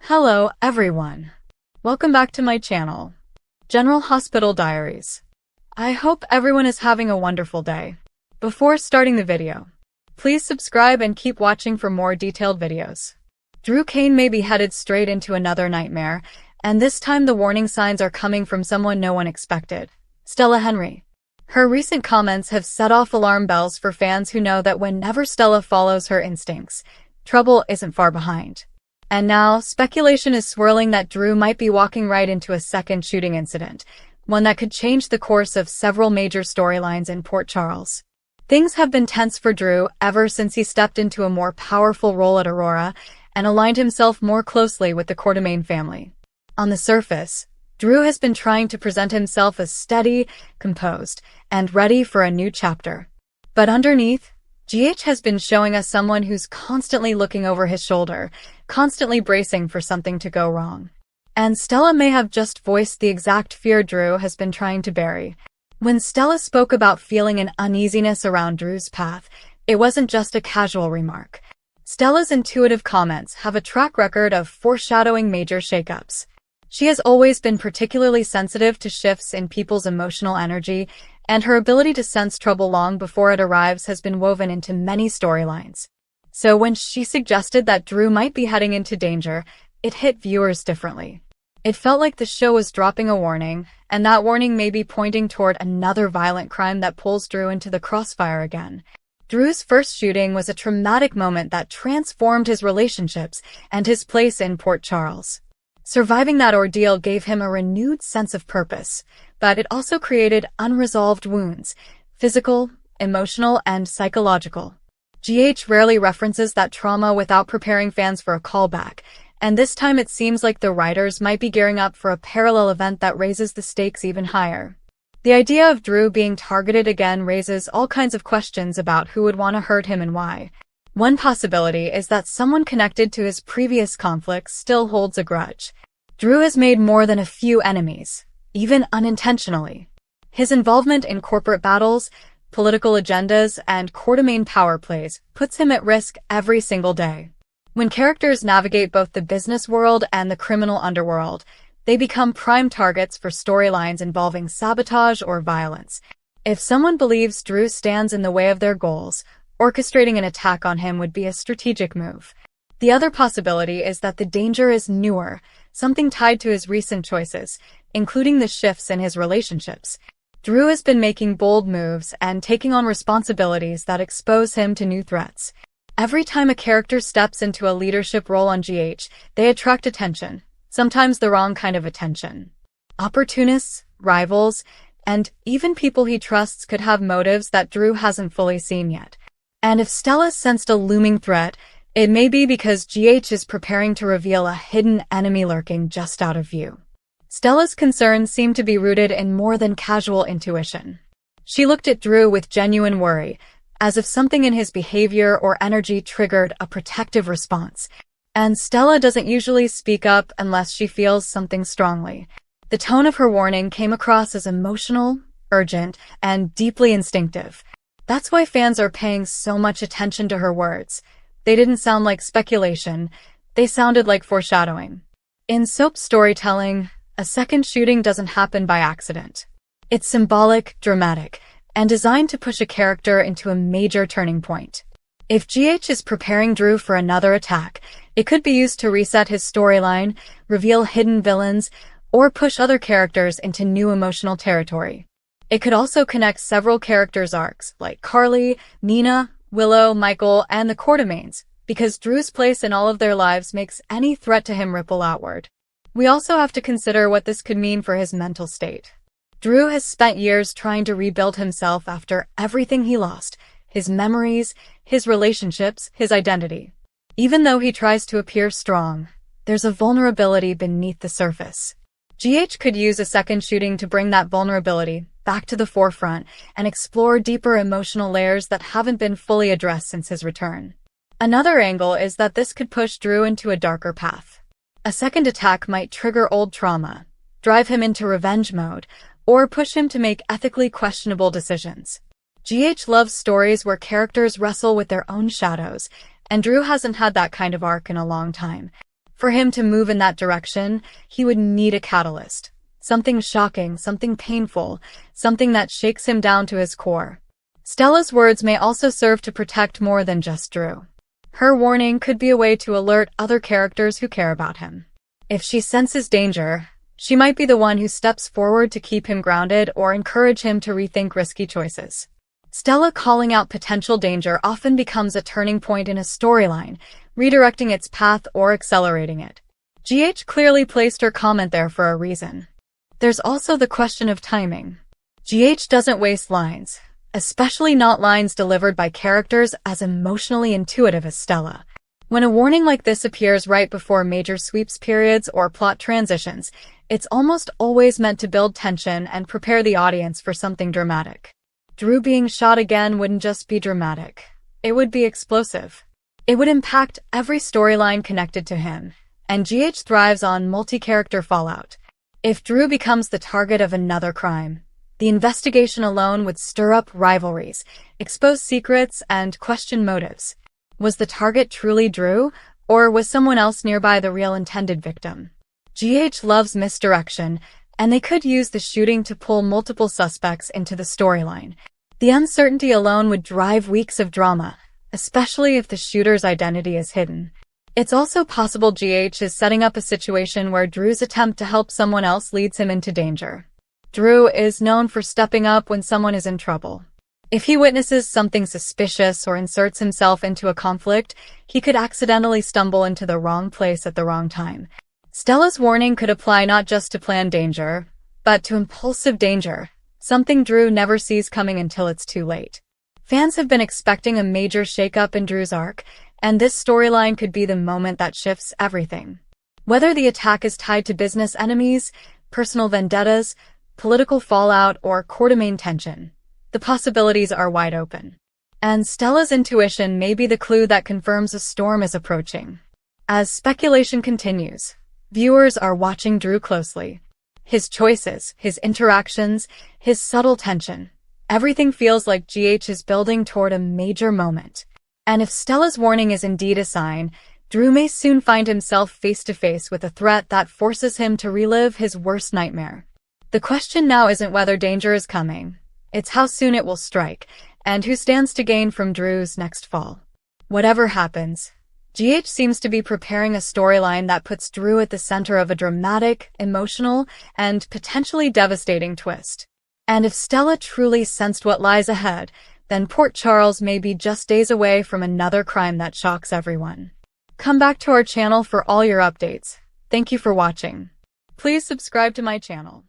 Hello, everyone. Welcome back to my channel, General Hospital Diaries. I hope everyone is having a wonderful day. Before starting the video, please subscribe and keep watching for more detailed videos. Drew Cain may be headed straight into another nightmare, and this time the warning signs are coming from someone no one expected, Stella Henry. Her recent comments have set off alarm bells for fans who know that whenever Stella follows her instincts, trouble isn't far behind. And now, speculation is swirling that Drew might be walking right into a second shooting incident, one that could change the course of several major storylines in Port Charles. Things have been tense for Drew ever since he stepped into a more powerful role at Aurora and aligned himself more closely with the Quartermain family. On the surface, Drew has been trying to present himself as steady, composed, and ready for a new chapter. But underneath, GH has been showing us someone who's constantly looking over his shoulder, constantly bracing for something to go wrong. And Stella may have just voiced the exact fear Drew has been trying to bury. When Stella spoke about feeling an uneasiness around Drew's path, it wasn't just a casual remark. Stella's intuitive comments have a track record of foreshadowing major shakeups. She has always been particularly sensitive to shifts in people's emotional energy, and her ability to sense trouble long before it arrives has been woven into many storylines. So when she suggested that Drew might be heading into danger, it hit viewers differently. It felt like the show was dropping a warning, and that warning may be pointing toward another violent crime that pulls Drew into the crossfire again. Drew's first shooting was a traumatic moment that transformed his relationships and his place in Port Charles. Surviving that ordeal gave him a renewed sense of purpose, but it also created unresolved wounds, physical, emotional, and psychological. GH rarely references that trauma without preparing fans for a callback, and this time it seems like the writers might be gearing up for a parallel event that raises the stakes even higher. The idea of Drew being targeted again raises all kinds of questions about who would want to hurt him and why. One possibility is that someone connected to his previous conflicts still holds a grudge. Drew has made more than a few enemies, even unintentionally. His involvement in corporate battles, political agendas, and Quartermain power plays puts him at risk every single day. When characters navigate both the business world and the criminal underworld, they become prime targets for storylines involving sabotage or violence. If someone believes Drew stands in the way of their goals, orchestrating an attack on him would be a strategic move. The other possibility is that the danger is newer, something tied to his recent choices, including the shifts in his relationships. Drew has been making bold moves and taking on responsibilities that expose him to new threats. Every time a character steps into a leadership role on GH, they attract attention, sometimes the wrong kind of attention. Opportunists, rivals, and even people he trusts could have motives that Drew hasn't fully seen yet. And if Stella sensed a looming threat, it may be because GH is preparing to reveal a hidden enemy lurking just out of view. Stella's concerns seem to be rooted in more than casual intuition. She looked at Drew with genuine worry, as if something in his behavior or energy triggered a protective response. And Stella doesn't usually speak up unless she feels something strongly. The tone of her warning came across as emotional, urgent, and deeply instinctive. That's why fans are paying so much attention to her words. They didn't sound like speculation, they sounded like foreshadowing. In soap storytelling, a second shooting doesn't happen by accident. It's symbolic, dramatic, and designed to push a character into a major turning point. If GH is preparing Drew for another attack, it could be used to reset his storyline, reveal hidden villains, or push other characters into new emotional territory. It could also connect several characters' arcs, like Carly, Nina, Willow, Michael, and the Quartermains, because Drew's place in all of their lives makes any threat to him ripple outward. We also have to consider what this could mean for his mental state. Drew has spent years trying to rebuild himself after everything he lost, his memories, his relationships, his identity. Even though he tries to appear strong, there's a vulnerability beneath the surface. GH could use a second shooting to bring that vulnerability back to the forefront and explore deeper emotional layers that haven't been fully addressed since his return. Another angle is that this could push Drew into a darker path. A second attack might trigger old trauma, drive him into revenge mode, or push him to make ethically questionable decisions. GH loves stories where characters wrestle with their own shadows, and Drew hasn't had that kind of arc in a long time. For him to move in that direction, he would need a catalyst. Something shocking, something painful, something that shakes him down to his core. Stella's words may also serve to protect more than just Drew. Her warning could be a way to alert other characters who care about him. If she senses danger, she might be the one who steps forward to keep him grounded or encourage him to rethink risky choices. Stella calling out potential danger often becomes a turning point in a storyline, redirecting its path or accelerating it. GH clearly placed her comment there for a reason. There's also the question of timing. GH doesn't waste lines, especially not lines delivered by characters as emotionally intuitive as Stella. When a warning like this appears right before major sweeps periods or plot transitions, it's almost always meant to build tension and prepare the audience for something dramatic. Drew being shot again wouldn't just be dramatic. It would be explosive. It would impact every storyline connected to him, and GH thrives on multi-character fallout. If Drew becomes the target of another crime, the investigation alone would stir up rivalries, expose secrets, and question motives. Was the target truly Drew, or was someone else nearby the real intended victim? GH loves misdirection, and they could use the shooting to pull multiple suspects into the storyline. The uncertainty alone would drive weeks of drama, especially if the shooter's identity is hidden. It's also possible GH is setting up a situation where Drew's attempt to help someone else leads him into danger. Drew is known for stepping up when someone is in trouble. If he witnesses something suspicious or inserts himself into a conflict, he could accidentally stumble into the wrong place at the wrong time. Stella's warning could apply not just to planned danger, but to impulsive danger, something Drew never sees coming until it's too late. Fans have been expecting a major shakeup in Drew's arc, and this storyline could be the moment that shifts everything. Whether the attack is tied to business enemies, personal vendettas, political fallout, or court-of-main tension, the possibilities are wide open. And Stella's intuition may be the clue that confirms a storm is approaching. As speculation continues, viewers are watching Drew closely. His choices, his interactions, his subtle tension. Everything feels like GH is building toward a major moment. And if Stella's warning is indeed a sign, Drew may soon find himself face-to-face with a threat that forces him to relive his worst nightmare. The question now isn't whether danger is coming. It's how soon it will strike, and who stands to gain from Drew's next fall. Whatever happens, GH seems to be preparing a storyline that puts Drew at the center of a dramatic, emotional, and potentially devastating twist. And if Stella truly sensed what lies ahead, then Port Charles may be just days away from another crime that shocks everyone. Come back to our channel for all your updates. Thank you for watching. Please subscribe to my channel.